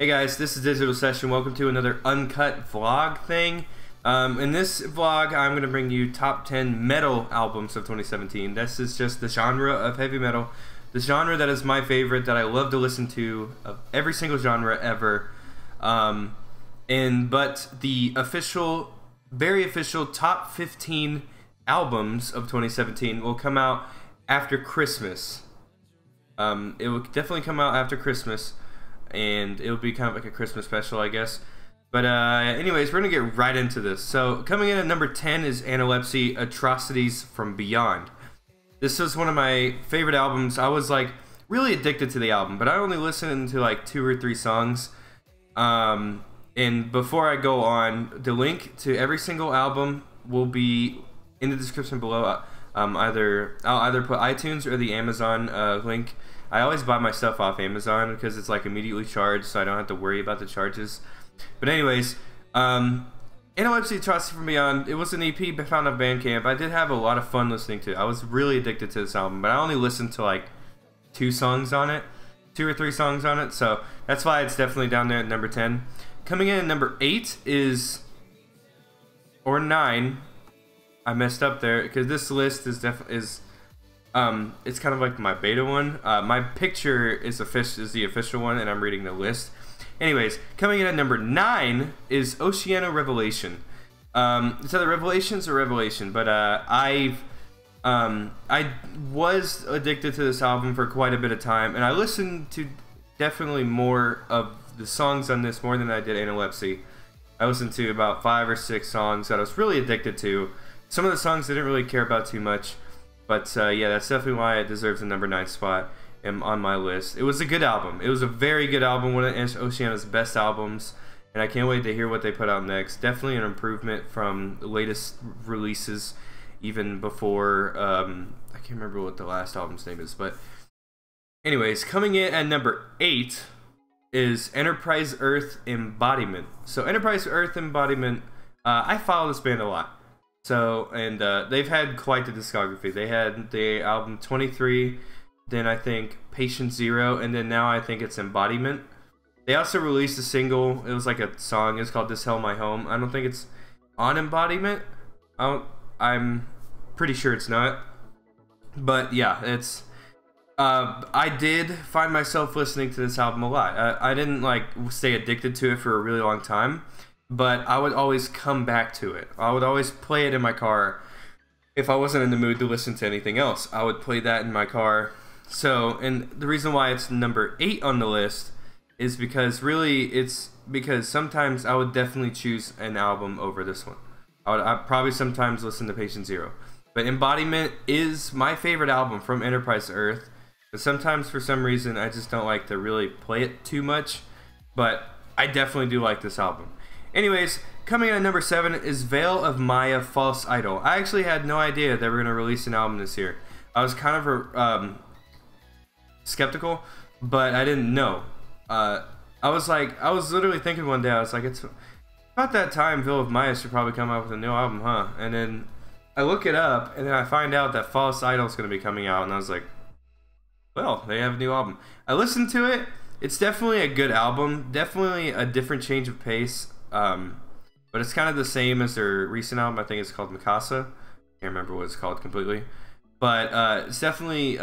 Hey guys, this is Digital Session. Welcome to another uncut vlog thing. In this vlog, I'm going to bring you top 10 metal albums of 2017. This is just the genre of heavy metal. The genre that is my favorite, that I love to listen to, of every single genre ever. But the official, very official top 15 albums of 2017 will come out after Christmas. It will definitely come out after Christmas. And it'll be kind of like a Christmas special, I guess. But anyways, we're gonna get right into this. So coming in at number 10 is Analepsy, Atrocities from Beyond. This was one of my favorite albums. I was like really addicted to the album, but I only listened to like 2 or 3 songs. And before I go on, the link to every single album will be in the description below. I'll either put iTunes or the Amazon link. I always buy my stuff off Amazon because it's like immediately charged, so I don't have to worry about the charges. But anyways, Analepsy, Atrocity from Beyond, it was an EP found on Bandcamp. I did have a lot of fun listening to it. I was really addicted to this album, but I only listened to like 2 songs on it, 2 or 3 songs on it, so that's why it's definitely down there at number 10. Coming in at number 8 or 9. I messed up there because this list is it's kind of like my beta one. My picture is the official one, and I'm reading the list. Anyways, coming in at number 9 is Oceano Revelation. It's either Revelations or Revelation, but I was addicted to this album for quite a bit of time, and I listened to definitely more of the songs on this more than I did Analepsy. I listened to about 5 or 6 songs that I was really addicted to. Some of the songs I didn't really care about too much. But yeah, that's definitely why it deserves the number 9 spot on my list. It was a good album. It was a very good album, one of Oceano's best albums, and I can't wait to hear what they put out next. Definitely an improvement from the latest releases, even before, I can't remember what the last album's name is, but anyways, coming in at number 8 is Enterprise Earth Embodiment. So Enterprise Earth Embodiment, I follow this band a lot. So, and they've had quite the discography. They had the album 23, then I think Patient Zero, and then now I think it's Embodiment. They also released a single. It was like a song. It's called This Hell My Home. I don't think it's on Embodiment. I'm pretty sure it's not. But yeah, it's... I did find myself listening to this album a lot. I didn't like stay addicted to it for a really long time. But I would always come back to it. I would always play it in my car. If I wasn't in the mood to listen to anything else, I would play that in my car. So, and the reason why it's number 8 on the list is because because sometimes I would definitely choose an album over this one. I'd probably sometimes listen to Patient Zero. But Embodiment is my favorite album from Enterprise Earth. But sometimes for some reason I just don't like to really play it too much. But I definitely do like this album. Anyways, coming in at number 7 is Veil of Maya, False Idol. I actually had no idea they were going to release an album this year. I was kind of skeptical, but I didn't know. I was literally thinking one day, I was like, it's about that time Veil of Maya should probably come out with a new album, huh? And then I look it up, and then I find out that False Idol is going to be coming out, and I was like, well, they have a new album. I listened to it. It's definitely a good album. Definitely a different change of pace. But it's kind of the same as their recent album. I think it's called Mikasa. Can't remember what it's called completely. But it's definitely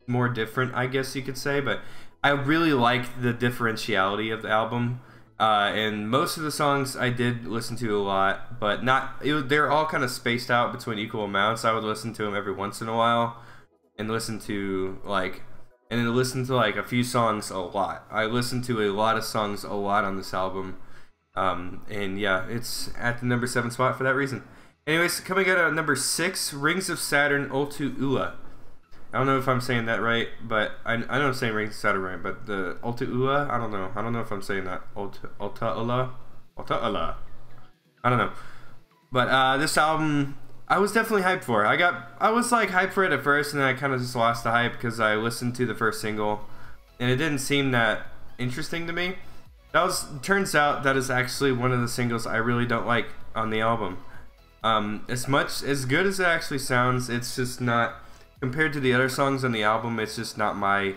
more different, I guess you could say. But I really like the differentiality of the album. And most of the songs I did listen to a lot, but they're all kind of spaced out between equal amounts. I would listen to them every once in a while, and listen to like a few songs a lot. I listened to a lot of songs a lot on this album. And yeah, it's at the number 7 spot for that reason. Anyways, coming out at number 6, Rings of Saturn, Ultu Ula. I don't know if I'm saying that right, but I know I'm saying Rings of Saturn right, but the Ultu Ula, I don't know if I'm saying that. Ulta Ula. I don't know. But this album, I was definitely hyped for. I was like hyped for it at first, and then I kind of just lost the hype because I listened to the first single, and it didn't seem that interesting to me. Turns out that is actually one of the singles I really don't like on the album. As good as it actually sounds, it's just not, compared to the other songs on the album, it's just not my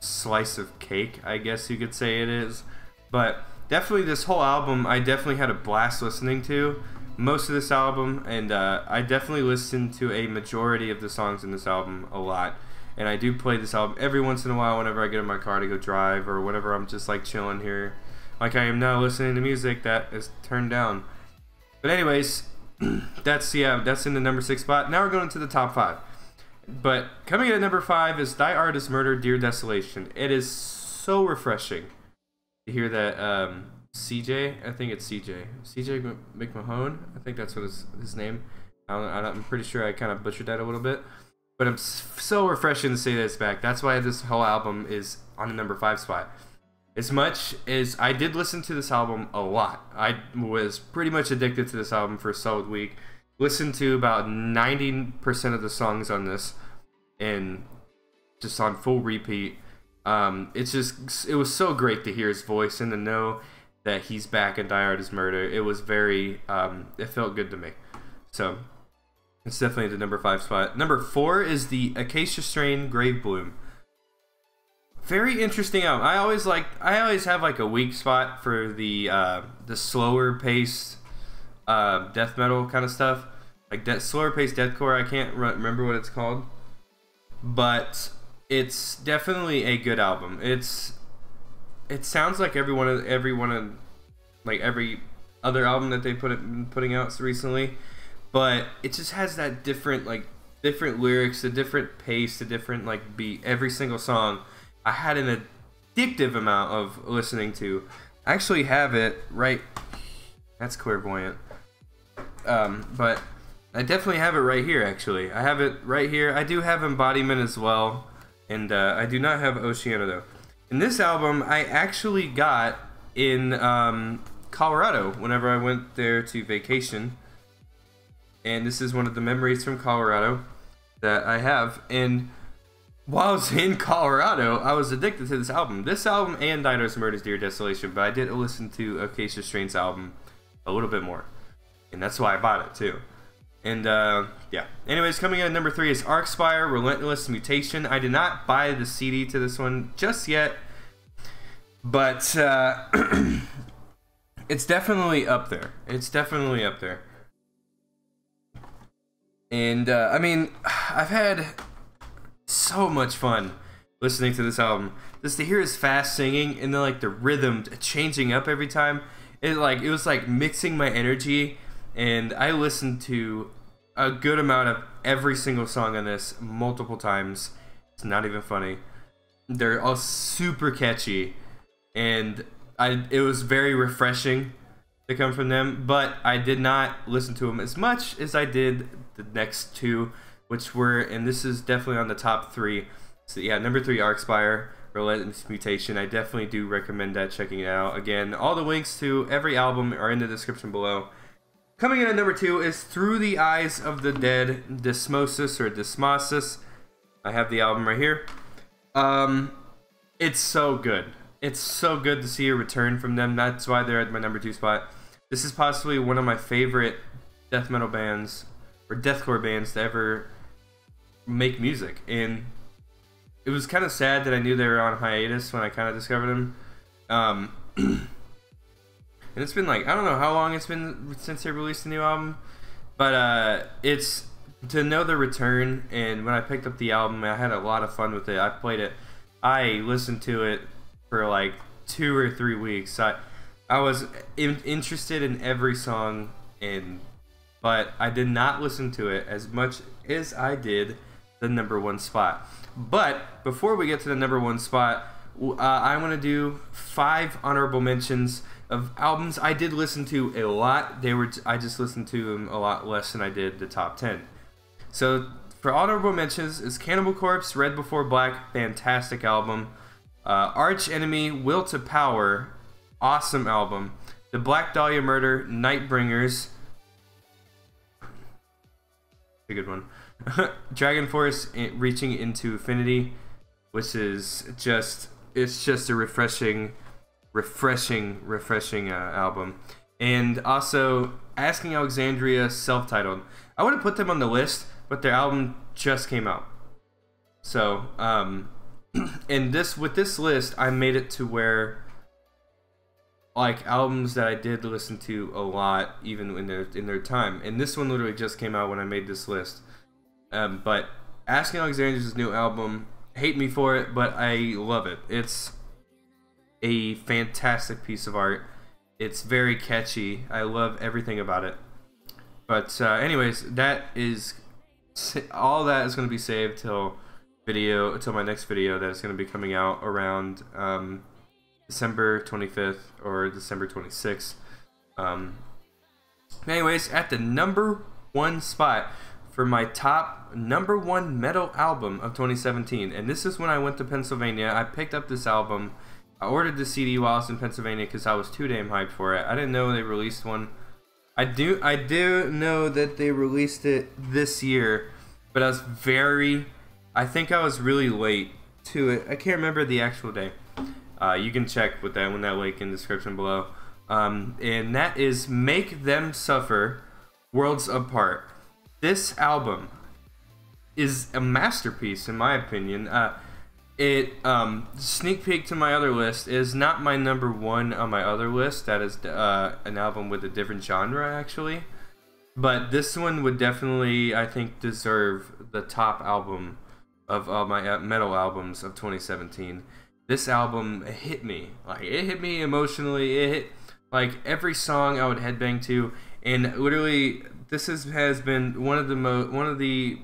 slice of cake, I guess you could say it is. But definitely this whole album, I definitely had a blast listening to most of this album, and I definitely listened to a majority of the songs in this album a lot. And I do play this album every once in a while whenever I get in my car to go drive, or whenever I'm just like chilling here, like I am now listening to music that is turned down. But anyways, that's in the number 6 spot. Now we're going to the top 5. But coming in at number 5 is Thy Art Is Murder, Dear Desolation. It is so refreshing to hear that CJ, I think it's CJ McMahon, I think that's what his name. I'm pretty sure I kind of butchered that a little bit. But I'm so refreshing to say this back. That's why this whole album is on the number 5 spot. As much as I did listen to this album a lot, I was pretty much addicted to this album for a solid week. Listened to about 90% of the songs on this, and just on full repeat. It was so great to hear his voice and to know that he's back in Thy Art Is Murder. It was very, it felt good to me. So it's definitely the number 5 spot. Number 4 is the Acacia Strain Grave Bloom. Very interesting album. I always have like a weak spot for the slower paced death metal kind of stuff, like that slower paced deathcore. I can't remember what it's called, but it's definitely a good album. It sounds like every other album that they putting out recently, but it just has that different lyrics, a different pace, a different like beat. Every single song I had an addictive amount of listening to. I actually have it right. That's clairvoyant. But I definitely have it right here, actually. I have it right here. I do have Embodiment as well. And I do not have Oceana, though. And this album, I actually got in Colorado whenever I went there to vacation. And this is one of the memories from Colorado that I have. And while I was in Colorado, I was addicted to this album. This album and Thy Art Is Murder, Dear Desolation. But I did listen to Acacia Strain's album a little bit more. And that's why I bought it, too. And, yeah. Anyways, coming in at number 3 is Archspire, Relentless Mutation. I did not buy the CD to this one just yet. But, it's definitely up there. It's definitely up there. And, I mean, I've had so much fun listening to this album. Just to hear his fast singing and then, like, the rhythm changing up every time. It was like mixing my energy. And I listened to a good amount of every single song on this multiple times. It's not even funny. They're all super catchy, and it was very refreshing to come from them. But I did not listen to them as much as I did the next two, which were, and this is definitely on the top 3. So yeah, number 3, Archspire, Relentless Mutation. I definitely do recommend that, checking it out. Again, all the links to every album are in the description below. Coming in at number 2 is Through the Eyes of the Dead, Dysmosis or Dysmosis. I have the album right here. It's so good. It's so good to see a return from them. That's why they're at my number 2 spot. This is possibly one of my favorite death metal bands, or deathcore bands, to ever make music. And it was kind of sad that I knew they were on hiatus when I kind of discovered them. And it's been like, I don't know how long it's been since they released a new album, but it's to know the return. And when I picked up the album, I had a lot of fun with it. I played it. I listened to it for like 2 or 3 weeks. I was interested in every song, but I did not listen to it as much as I did the number 1 spot. But before we get to the number 1 spot, I want to do 5 honorable mentions of albums I did listen to a lot. I just listened to them a lot less than I did the top 10. So for honorable mentions is Cannibal Corpse, Red Before Black, fantastic album. Arch Enemy, Will to Power, awesome album. The Black Dahlia Murder, Nightbringers, a good one. Dragon Force, Reaching into Infinity, which is just a refreshing album. And also Asking Alexandria, self-titled. I would have put them on the list, but their album just came out. So And with this list, I made it to where like albums that I did listen to a lot, even in their time. And this one literally just came out when I made this list. But Asking Alexandria's new album, hate me for it, but I love it. It's a fantastic piece of art. It's very catchy. I love everything about it. But anyways, all that is going to be saved till my next video that is going to be coming out around December 25th or December 26th. Anyways, at the number 1 spot for my top number 1 metal album of 2017, and this is when I went to Pennsylvania. I picked up this album. I ordered the CD while I was in Pennsylvania because I was too damn hyped for it. I didn't know they released one. I do know that they released it this year, but I think I was really late to it. I can't remember the actual day. You can check with that link in the description below. And that is Make Them Suffer, Worlds Apart. This album is a masterpiece in my opinion. Sneak peek to my other list, is not my number 1 on my other list. That is an album with a different genre actually. But this one would definitely, I think, deserve the top album of my metal albums of 2017. This album hit me. Like, it hit me emotionally. It hit, like, every song I would headbang to. And literally, this has been one of the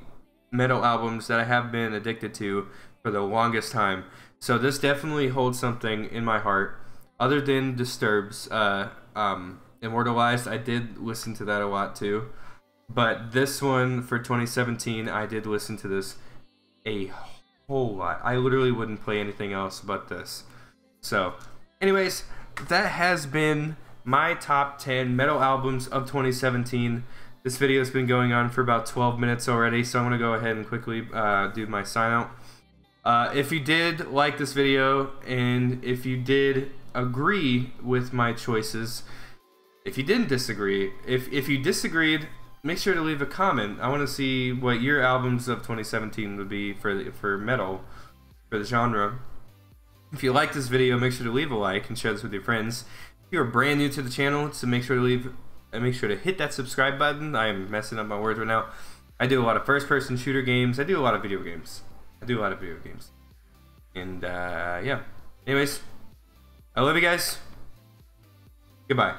metal albums that I have been addicted to for the longest time. So this definitely holds something in my heart. Other than Disturbed's Immortalized, I did listen to that a lot too. But this one for 2017, I did listen to this a whole lot. I literally wouldn't play anything else but this. So, anyways, that has been my top 10 metal albums of 2017. This video has been going on for about 12 minutes already, so I'm going to go ahead and quickly do my sign out. If you did like this video, and if you did agree with my choices, if you didn't disagree, if you disagreed, make sure to leave a comment. I want to see what your albums of 2017 would be for metal, for the genre. If you like this video, make sure to leave a like and share this with your friends. If you're brand new to the channel, so make sure to hit that subscribe button. I am messing up my words right now. I do a lot of first-person shooter games. I do a lot of video games. And yeah. Anyways, I love you guys. Goodbye.